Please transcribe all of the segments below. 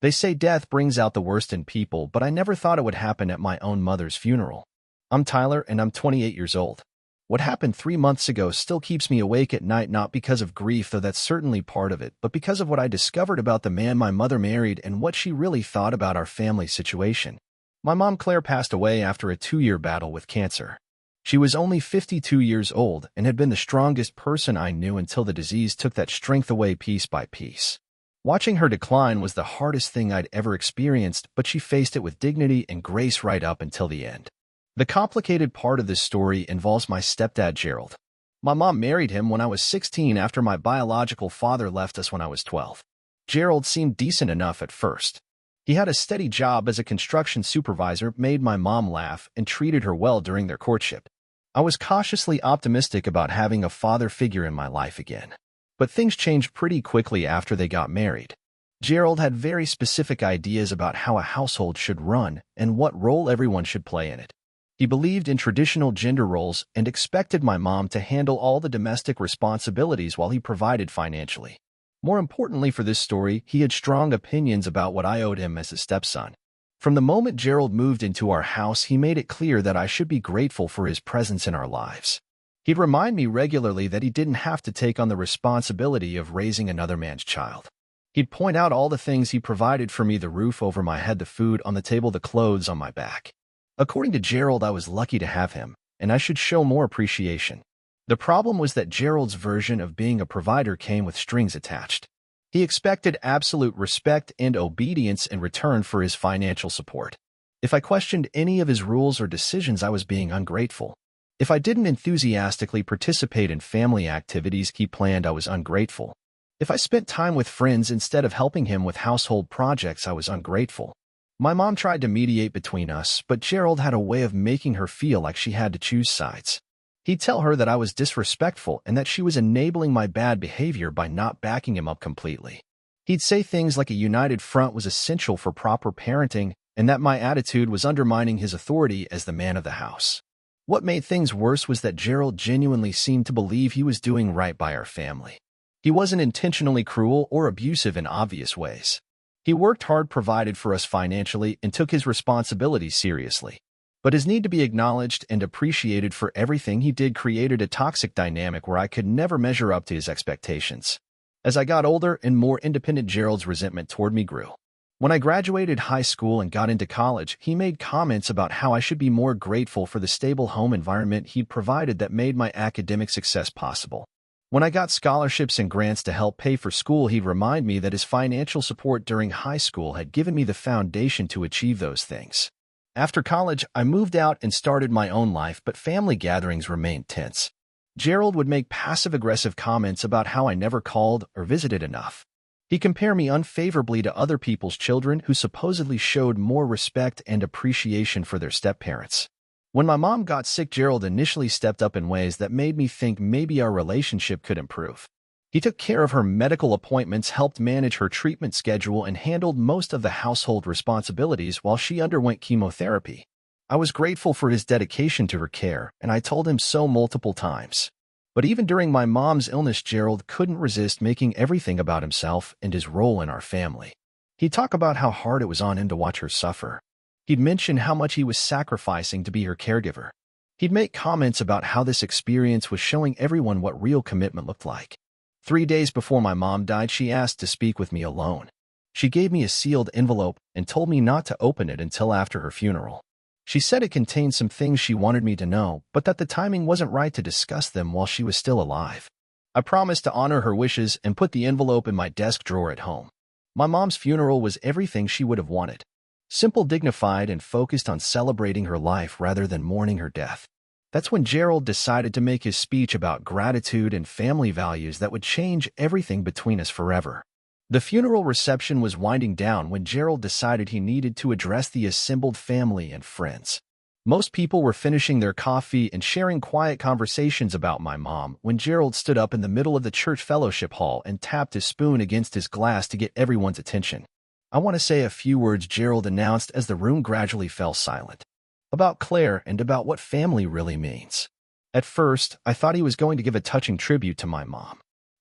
They say death brings out the worst in people, but I never thought it would happen at my own mother's funeral. I'm Tyler, and I'm 28 years old. What happened 3 months ago still keeps me awake at night, not because of grief, though that's certainly part of it, but because of what I discovered about the man my mother married and what she really thought about our family situation. My mom Claire passed away after a 2-year battle with cancer. She was only 52 years old and had been the strongest person I knew until the disease took that strength away piece by piece. Watching her decline was the hardest thing I'd ever experienced, but she faced it with dignity and grace right up until the end. The complicated part of this story involves my stepdad, Gerald. My mom married him when I was 16 after my biological father left us when I was 12. Gerald seemed decent enough at first. He had a steady job as a construction supervisor, made my mom laugh, and treated her well during their courtship. I was cautiously optimistic about having a father figure in my life again. But things changed pretty quickly after they got married. Gerald had very specific ideas about how a household should run and what role everyone should play in it. He believed in traditional gender roles and expected my mom to handle all the domestic responsibilities while he provided financially. More importantly for this story, he had strong opinions about what I owed him as a stepson. From the moment Gerald moved into our house, he made it clear that I should be grateful for his presence in our lives. He'd remind me regularly that he didn't have to take on the responsibility of raising another man's child. He'd point out all the things he provided for me: the roof over my head, the food on the table, the clothes on my back. According to Gerald, I was lucky to have him, and I should show more appreciation. The problem was that Gerald's version of being a provider came with strings attached. He expected absolute respect and obedience in return for his financial support. If I questioned any of his rules or decisions, I was being ungrateful. If I didn't enthusiastically participate in family activities he planned, I was ungrateful. If I spent time with friends instead of helping him with household projects, I was ungrateful. My mom tried to mediate between us, but Gerald had a way of making her feel like she had to choose sides. He'd tell her that I was disrespectful and that she was enabling my bad behavior by not backing him up completely. He'd say things like a united front was essential for proper parenting and that my attitude was undermining his authority as the man of the house. What made things worse was that Gerald genuinely seemed to believe he was doing right by our family. He wasn't intentionally cruel or abusive in obvious ways. He worked hard, provided for us financially, and took his responsibilities seriously. But his need to be acknowledged and appreciated for everything he did created a toxic dynamic where I could never measure up to his expectations. As I got older and more independent, Gerald's resentment toward me grew. When I graduated high school and got into college, he made comments about how I should be more grateful for the stable home environment he'd provided that made my academic success possible. When I got scholarships and grants to help pay for school, he'd remind me that his financial support during high school had given me the foundation to achieve those things. After college, I moved out and started my own life, but family gatherings remained tense. Gerald would make passive-aggressive comments about how I never called or visited enough. He'd compare me unfavorably to other people's children who supposedly showed more respect and appreciation for their step-parents. When my mom got sick, Gerald initially stepped up in ways that made me think maybe our relationship could improve. He took care of her medical appointments, helped manage her treatment schedule, and handled most of the household responsibilities while she underwent chemotherapy. I was grateful for his dedication to her care, and I told him so multiple times. But even during my mom's illness, Gerald couldn't resist making everything about himself and his role in our family. He'd talk about how hard it was on him to watch her suffer. He'd mention how much he was sacrificing to be her caregiver. He'd make comments about how this experience was showing everyone what real commitment looked like. 3 days before my mom died, she asked to speak with me alone. She gave me a sealed envelope and told me not to open it until after her funeral. She said it contained some things she wanted me to know, but that the timing wasn't right to discuss them while she was still alive. I promised to honor her wishes and put the envelope in my desk drawer at home. My mom's funeral was everything she would have wanted. Simple, dignified, and focused on celebrating her life rather than mourning her death. That's when Gerald decided to make his speech about gratitude and family values that would change everything between us forever. The funeral reception was winding down when Gerald decided he needed to address the assembled family and friends. Most people were finishing their coffee and sharing quiet conversations about my mom when Gerald stood up in the middle of the church fellowship hall and tapped his spoon against his glass to get everyone's attention. "I want to say a few words," Gerald announced as the room gradually fell silent. "About Claire and about what family really means." At first, I thought he was going to give a touching tribute to my mom.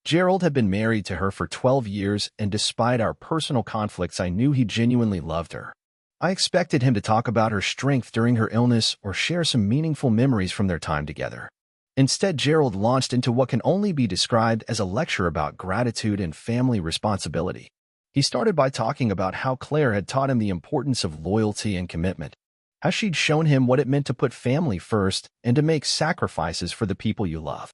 Gerald had been married to her for 12 years, and despite our personal conflicts, I knew he genuinely loved her. I expected him to talk about her strength during her illness or share some meaningful memories from their time together. Instead, Gerald launched into what can only be described as a lecture about gratitude and family responsibility. He started by talking about how Claire had taught him the importance of loyalty and commitment, how she'd shown him what it meant to put family first and to make sacrifices for the people you love.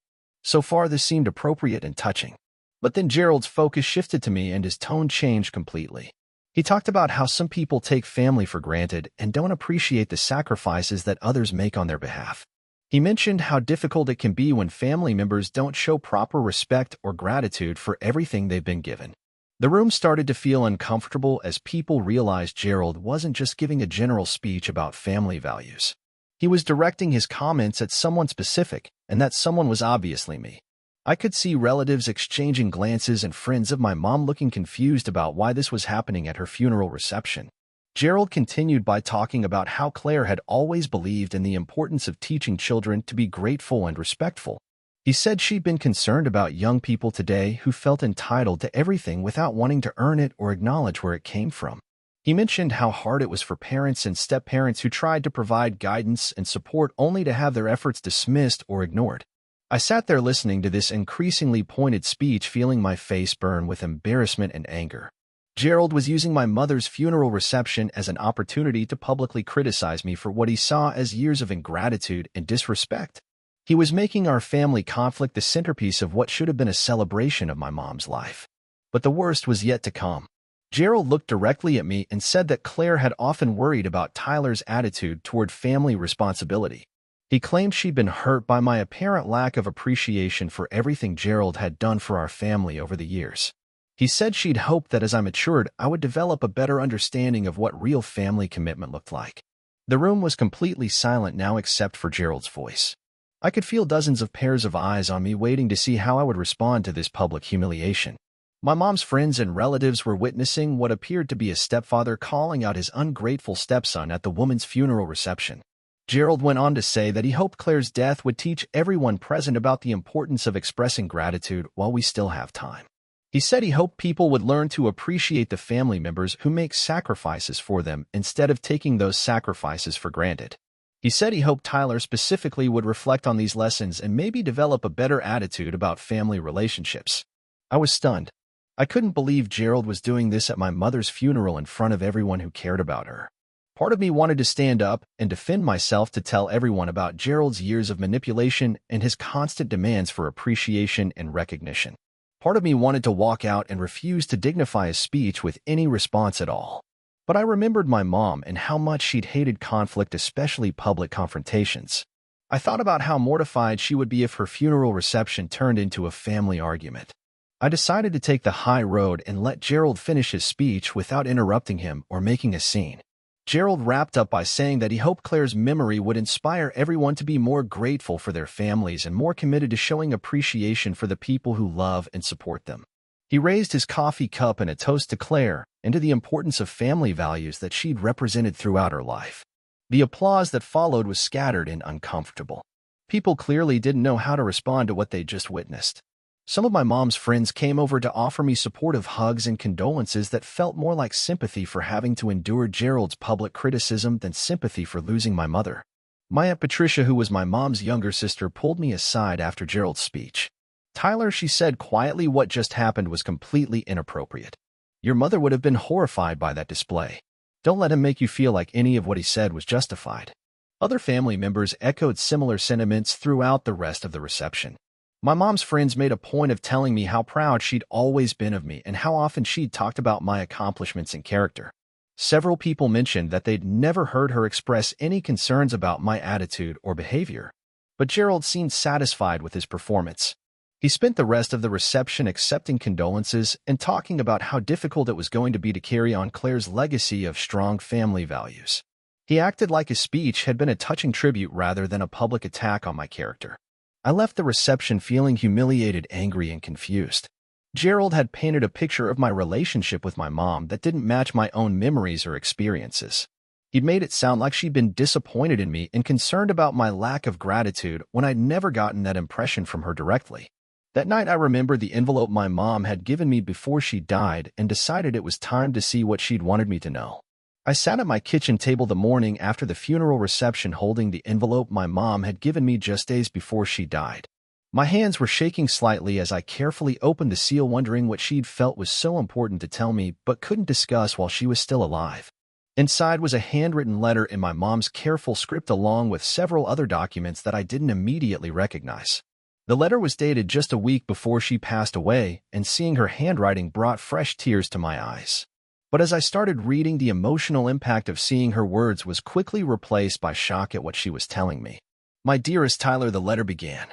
So far, this seemed appropriate and touching. But then Gerald's focus shifted to me and his tone changed completely. He talked about how some people take family for granted and don't appreciate the sacrifices that others make on their behalf. He mentioned how difficult it can be when family members don't show proper respect or gratitude for everything they've been given. The room started to feel uncomfortable as people realized Gerald wasn't just giving a general speech about family values. He was directing his comments at someone specific, and that someone was obviously me. I could see relatives exchanging glances and friends of my mom looking confused about why this was happening at her funeral reception. Gerald continued by talking about how Claire had always believed in the importance of teaching children to be grateful and respectful. He said she'd been concerned about young people today who felt entitled to everything without wanting to earn it or acknowledge where it came from. He mentioned how hard it was for parents and step-parents who tried to provide guidance and support only to have their efforts dismissed or ignored. I sat there listening to this increasingly pointed speech, feeling my face burn with embarrassment and anger. Gerald was using my mother's funeral reception as an opportunity to publicly criticize me for what he saw as years of ingratitude and disrespect. He was making our family conflict the centerpiece of what should have been a celebration of my mom's life. But the worst was yet to come. Gerald looked directly at me and said that Claire had often worried about Tyler's attitude toward family responsibility. He claimed she'd been hurt by my apparent lack of appreciation for everything Gerald had done for our family over the years. He said she'd hoped that as I matured, I would develop a better understanding of what real family commitment looked like. The room was completely silent now except for Gerald's voice. I could feel dozens of pairs of eyes on me waiting to see how I would respond to this public humiliation. My mom's friends and relatives were witnessing what appeared to be a stepfather calling out his ungrateful stepson at the woman's funeral reception. Gerald went on to say that he hoped Claire's death would teach everyone present about the importance of expressing gratitude while we still have time. He said he hoped people would learn to appreciate the family members who make sacrifices for them instead of taking those sacrifices for granted. He said he hoped Tyler specifically would reflect on these lessons and maybe develop a better attitude about family relationships. I was stunned. I couldn't believe Gerald was doing this at my mother's funeral in front of everyone who cared about her. Part of me wanted to stand up and defend myself, to tell everyone about Gerald's years of manipulation and his constant demands for appreciation and recognition. Part of me wanted to walk out and refuse to dignify his speech with any response at all. But I remembered my mom and how much she'd hated conflict, especially public confrontations. I thought about how mortified she would be if her funeral reception turned into a family argument. I decided to take the high road and let Gerald finish his speech without interrupting him or making a scene. Gerald wrapped up by saying that he hoped Claire's memory would inspire everyone to be more grateful for their families and more committed to showing appreciation for the people who love and support them. He raised his coffee cup in a toast to Claire and to the importance of family values that she'd represented throughout her life. The applause that followed was scattered and uncomfortable. People clearly didn't know how to respond to what they'd just witnessed. Some of my mom's friends came over to offer me supportive hugs and condolences that felt more like sympathy for having to endure Gerald's public criticism than sympathy for losing my mother. My Aunt Patricia, who was my mom's younger sister, pulled me aside after Gerald's speech. "Tyler," she said quietly, "what just happened was completely inappropriate. Your mother would have been horrified by that display. Don't let him make you feel like any of what he said was justified." Other family members echoed similar sentiments throughout the rest of the reception. My mom's friends made a point of telling me how proud she'd always been of me and how often she'd talked about my accomplishments and character. Several people mentioned that they'd never heard her express any concerns about my attitude or behavior. But Gerald seemed satisfied with his performance. He spent the rest of the reception accepting condolences and talking about how difficult it was going to be to carry on Claire's legacy of strong family values. He acted like his speech had been a touching tribute rather than a public attack on my character. I left the reception feeling humiliated, angry, and confused. Gerald had painted a picture of my relationship with my mom that didn't match my own memories or experiences. He'd made it sound like she'd been disappointed in me and concerned about my lack of gratitude when I'd never gotten that impression from her directly. That night I remembered the envelope my mom had given me before she died and decided it was time to see what she'd wanted me to know. I sat at my kitchen table the morning after the funeral reception holding the envelope my mom had given me just days before she died. My hands were shaking slightly as I carefully opened the seal, wondering what she'd felt was so important to tell me but couldn't discuss while she was still alive. Inside was a handwritten letter in my mom's careful script along with several other documents that I didn't immediately recognize. The letter was dated just a week before she passed away, and seeing her handwriting brought fresh tears to my eyes. But as I started reading, the emotional impact of seeing her words was quickly replaced by shock at what she was telling me. "My dearest Tyler," the letter began.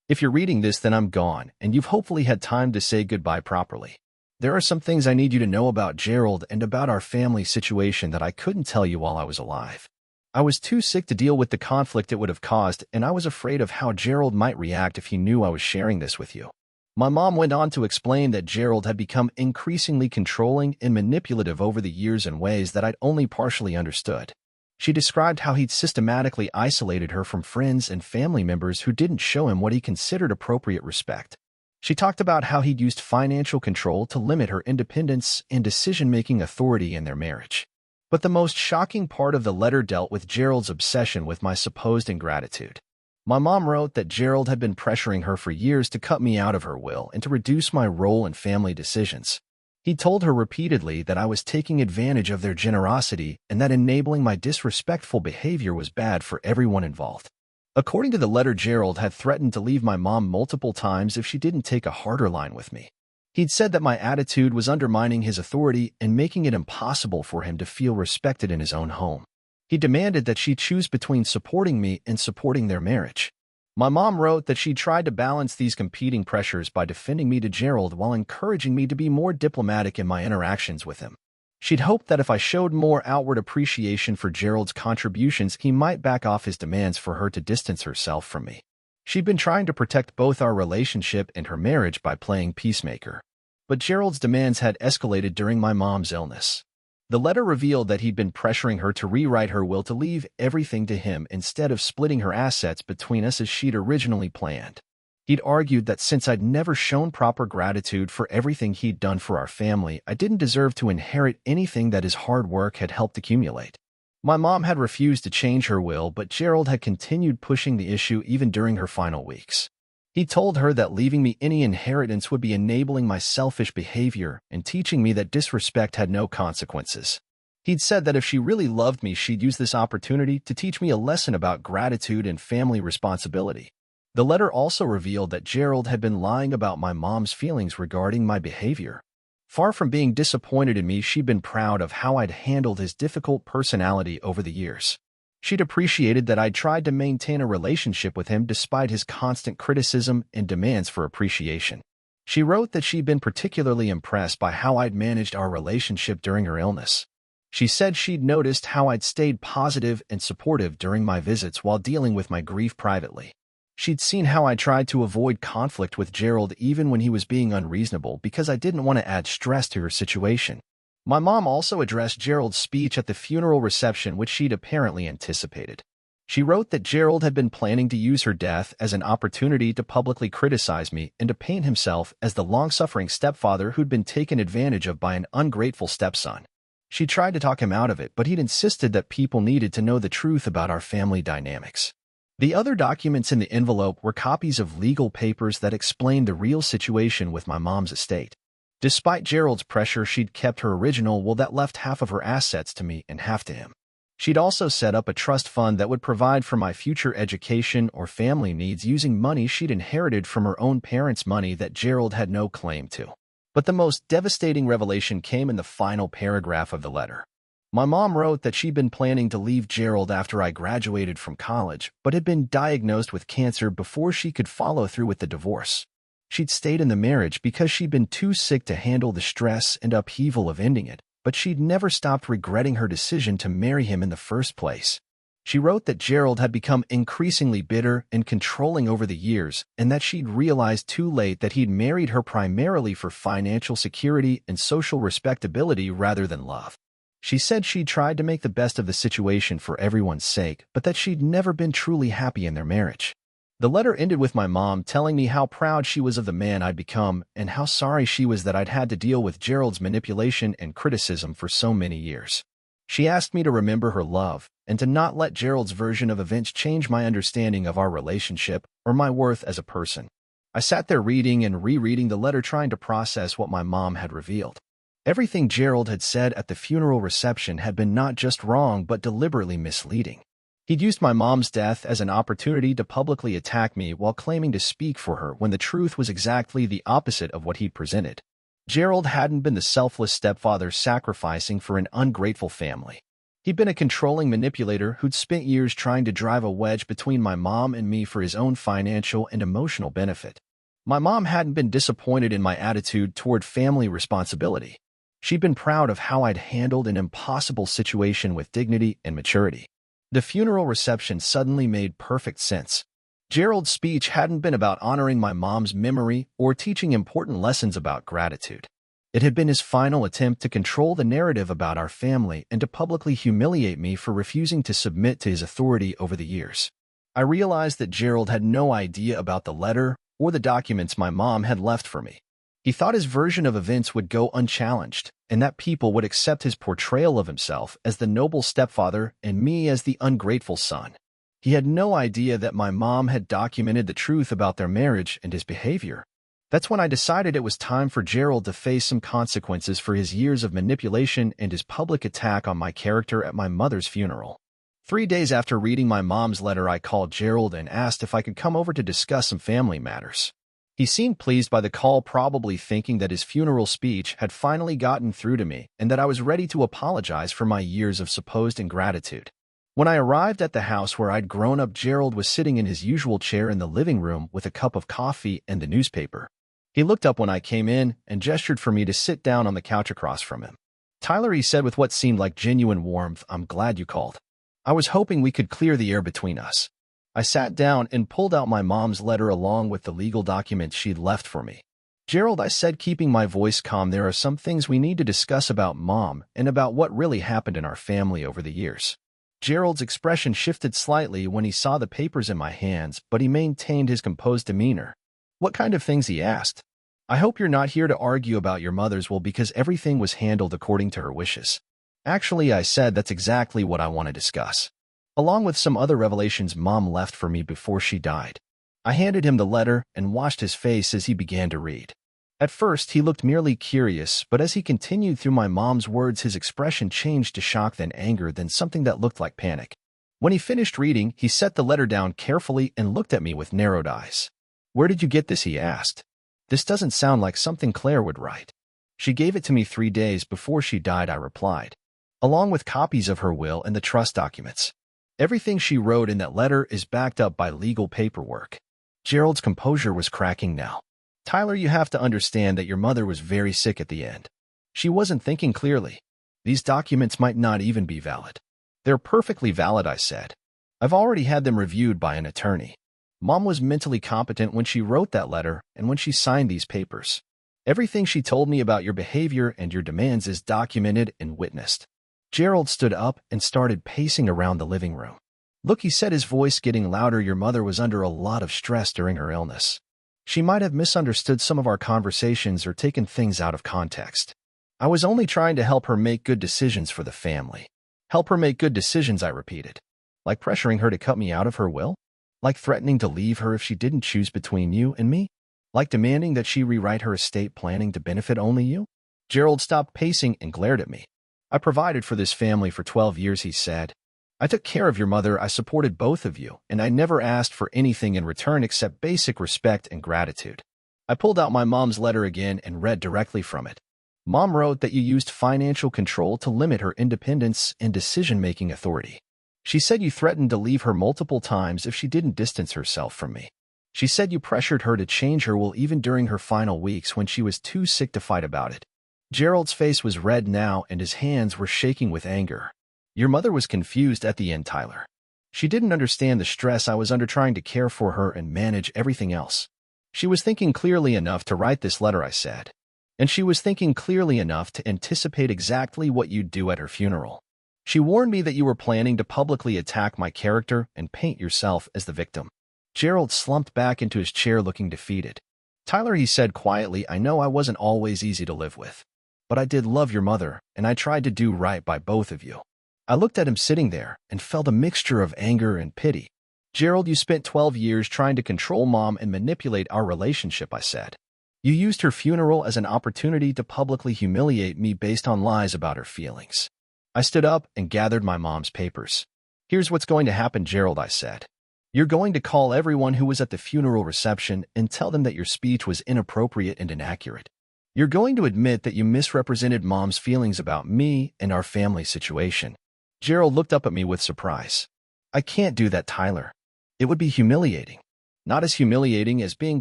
"If you're reading this, then I'm gone, and you've hopefully had time to say goodbye properly. There are some things I need you to know about Gerald and about our family situation that I couldn't tell you while I was alive. I was too sick to deal with the conflict it would have caused, and I was afraid of how Gerald might react if he knew I was sharing this with you." My mom went on to explain that Gerald had become increasingly controlling and manipulative over the years in ways that I'd only partially understood. She described how he'd systematically isolated her from friends and family members who didn't show him what he considered appropriate respect. She talked about how he'd used financial control to limit her independence and decision-making authority in their marriage. But the most shocking part of the letter dealt with Gerald's obsession with my supposed ingratitude. My mom wrote that Gerald had been pressuring her for years to cut me out of her will and to reduce my role in family decisions. He told her repeatedly that I was taking advantage of their generosity and that enabling my disrespectful behavior was bad for everyone involved. According to the letter, Gerald had threatened to leave my mom multiple times if she didn't take a harder line with me. He'd said that my attitude was undermining his authority and making it impossible for him to feel respected in his own home. He demanded that she choose between supporting me and supporting their marriage. My mom wrote that she tried to balance these competing pressures by defending me to Gerald while encouraging me to be more diplomatic in my interactions with him. She'd hoped that if I showed more outward appreciation for Gerald's contributions, he might back off his demands for her to distance herself from me. She'd been trying to protect both our relationship and her marriage by playing peacemaker. But Gerald's demands had escalated during my mom's illness. The letter revealed that he'd been pressuring her to rewrite her will to leave everything to him instead of splitting her assets between us as she'd originally planned. He'd argued that since I'd never shown proper gratitude for everything he'd done for our family, I didn't deserve to inherit anything that his hard work had helped accumulate. My mom had refused to change her will, but Gerald had continued pushing the issue even during her final weeks. He told her that leaving me any inheritance would be enabling my selfish behavior and teaching me that disrespect had no consequences. He'd said that if she really loved me, she'd use this opportunity to teach me a lesson about gratitude and family responsibility. The letter also revealed that Gerald had been lying about my mom's feelings regarding my behavior. Far from being disappointed in me, she'd been proud of how I'd handled his difficult personality over the years. She'd appreciated that I'd tried to maintain a relationship with him despite his constant criticism and demands for appreciation. She wrote that she'd been particularly impressed by how I'd managed our relationship during her illness. She said she'd noticed how I'd stayed positive and supportive during my visits while dealing with my grief privately. She'd seen how I tried to avoid conflict with Gerald even when he was being unreasonable because I didn't want to add stress to her situation. My mom also addressed Gerald's speech at the funeral reception, which she'd apparently anticipated. She wrote that Gerald had been planning to use her death as an opportunity to publicly criticize me and to paint himself as the long-suffering stepfather who'd been taken advantage of by an ungrateful stepson. She tried to talk him out of it, but he'd insisted that people needed to know the truth about our family dynamics. The other documents in the envelope were copies of legal papers that explained the real situation with my mom's estate. Despite Gerald's pressure, she'd kept her original will that left half of her assets to me and half to him. She'd also set up a trust fund that would provide for my future education or family needs using money she'd inherited from her own parents' money that Gerald had no claim to. But the most devastating revelation came in the final paragraph of the letter. My mom wrote that she'd been planning to leave Gerald after I graduated from college, but had been diagnosed with cancer before she could follow through with the divorce. She'd stayed in the marriage because she'd been too sick to handle the stress and upheaval of ending it, but she'd never stopped regretting her decision to marry him in the first place. She wrote that Gerald had become increasingly bitter and controlling over the years, and that she'd realized too late that he'd married her primarily for financial security and social respectability rather than love. She said she'd tried to make the best of the situation for everyone's sake, but that she'd never been truly happy in their marriage. The letter ended with my mom telling me how proud she was of the man I'd become and how sorry she was that I'd had to deal with Gerald's manipulation and criticism for so many years. She asked me to remember her love and to not let Gerald's version of events change my understanding of our relationship or my worth as a person. I sat there reading and rereading the letter, trying to process what my mom had revealed. Everything Gerald had said at the funeral reception had been not just wrong but deliberately misleading. He'd used my mom's death as an opportunity to publicly attack me while claiming to speak for her when the truth was exactly the opposite of what he'd presented. Gerald hadn't been the selfless stepfather sacrificing for an ungrateful family. He'd been a controlling manipulator who'd spent years trying to drive a wedge between my mom and me for his own financial and emotional benefit. My mom hadn't been disappointed in my attitude toward family responsibility. She'd been proud of how I'd handled an impossible situation with dignity and maturity. The funeral reception suddenly made perfect sense. Gerald's speech hadn't been about honoring my mom's memory or teaching important lessons about gratitude. It had been his final attempt to control the narrative about our family and to publicly humiliate me for refusing to submit to his authority over the years. I realized that Gerald had no idea about the letter or the documents my mom had left for me. He thought his version of events would go unchallenged, and that people would accept his portrayal of himself as the noble stepfather and me as the ungrateful son. He had no idea that my mom had documented the truth about their marriage and his behavior. That's when I decided it was time for Gerald to face some consequences for his years of manipulation and his public attack on my character at my mother's funeral. 3 days after reading my mom's letter, I called Gerald and asked if I could come over to discuss some family matters. He seemed pleased by the call, probably thinking that his funeral speech had finally gotten through to me and that I was ready to apologize for my years of supposed ingratitude. When I arrived at the house where I'd grown up, Gerald was sitting in his usual chair in the living room with a cup of coffee and the newspaper. He looked up when I came in and gestured for me to sit down on the couch across from him. "Tyler," he said with what seemed like genuine warmth, "I'm glad you called. I was hoping we could clear the air between us." I sat down and pulled out my mom's letter along with the legal documents she'd left for me. "Gerald," I said, keeping my voice calm, "there are some things we need to discuss about Mom and about what really happened in our family over the years." Gerald's expression shifted slightly when he saw the papers in my hands, but he maintained his composed demeanor. "What kind of things?" he asked. "I hope you're not here to argue about your mother's will, because everything was handled according to her wishes." "Actually," I said, "that's exactly what I want to discuss, along with some other revelations Mom left for me before she died." I handed him the letter and watched his face as he began to read. At first, he looked merely curious, but as he continued through my mom's words, his expression changed to shock, then anger, then something that looked like panic. When he finished reading, he set the letter down carefully and looked at me with narrowed eyes. "Where did you get this?" he asked. "This doesn't sound like something Claire would write." "She gave it to me 3 days before she died," I replied, "along with copies of her will and the trust documents. Everything she wrote in that letter is backed up by legal paperwork." Gerald's composure was cracking now. "Tyler, you have to understand that your mother was very sick at the end. She wasn't thinking clearly. These documents might not even be valid." "They're perfectly valid," I said. "I've already had them reviewed by an attorney. Mom was mentally competent when she wrote that letter and when she signed these papers. Everything she told me about your behavior and your demands is documented and witnessed." Gerald stood up and started pacing around the living room. "Look," he said, his voice getting louder, "your mother was under a lot of stress during her illness. She might have misunderstood some of our conversations or taken things out of context. I was only trying to help her make good decisions for the family." "Help her make good decisions," I repeated. "Like pressuring her to cut me out of her will? Like threatening to leave her if she didn't choose between you and me? Like demanding that she rewrite her estate planning to benefit only you?" Gerald stopped pacing and glared at me. "I provided for this family for 12 years, he said. "I took care of your mother, I supported both of you, and I never asked for anything in return except basic respect and gratitude." I pulled out my mom's letter again and read directly from it. "Mom wrote that you used financial control to limit her independence and decision-making authority. She said you threatened to leave her multiple times if she didn't distance herself from me. She said you pressured her to change her will even during her final weeks when she was too sick to fight about it." Gerald's face was red now and his hands were shaking with anger. "Your mother was confused at the end, Tyler. She didn't understand the stress I was under trying to care for her and manage everything else. She was thinking clearly enough to write this letter," I said. "And she was thinking clearly enough to anticipate exactly what you'd do at her funeral. She warned me that you were planning to publicly attack my character and paint yourself as the victim." Gerald slumped back into his chair looking defeated. Tyler, he said quietly, I know I wasn't always easy to live with. But I did love your mother, and I tried to do right by both of you. I looked at him sitting there and felt a mixture of anger and pity. Gerald, you spent 12 years trying to control Mom and manipulate our relationship, I said. You used her funeral as an opportunity to publicly humiliate me based on lies about her feelings. I stood up and gathered my mom's papers. Here's what's going to happen, Gerald, I said. You're going to call everyone who was at the funeral reception and tell them that your speech was inappropriate and inaccurate. You're going to admit that you misrepresented Mom's feelings about me and our family situation. Gerald looked up at me with surprise. I can't do that, Tyler. It would be humiliating. Not as humiliating as being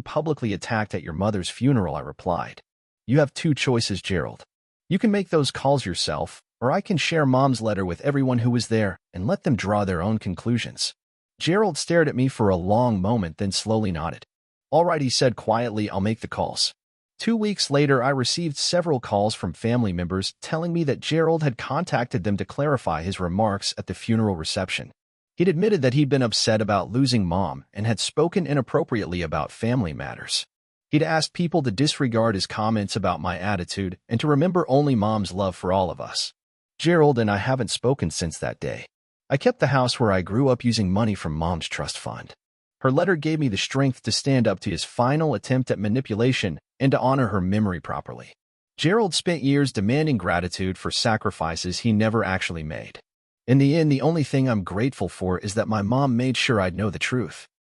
publicly attacked at your mother's funeral, I replied. You have two choices, Gerald. You can make those calls yourself, or I can share Mom's letter with everyone who was there and let them draw their own conclusions. Gerald stared at me for a long moment, then slowly nodded. All right, he said quietly, I'll make the calls. 2 weeks later, I received several calls from family members telling me that Gerald had contacted them to clarify his remarks at the funeral reception. He'd admitted that he'd been upset about losing Mom and had spoken inappropriately about family matters. He'd asked people to disregard his comments about my attitude and to remember only Mom's love for all of us. Gerald and I haven't spoken since that day. I kept the house where I grew up using money from Mom's trust fund. Her letter gave me the strength to stand up to his final attempt at manipulation and to honor her memory properly. Gerald spent years demanding gratitude for sacrifices he never actually made. In the end, the only thing I'm grateful for is that my mom made sure I'd know the truth.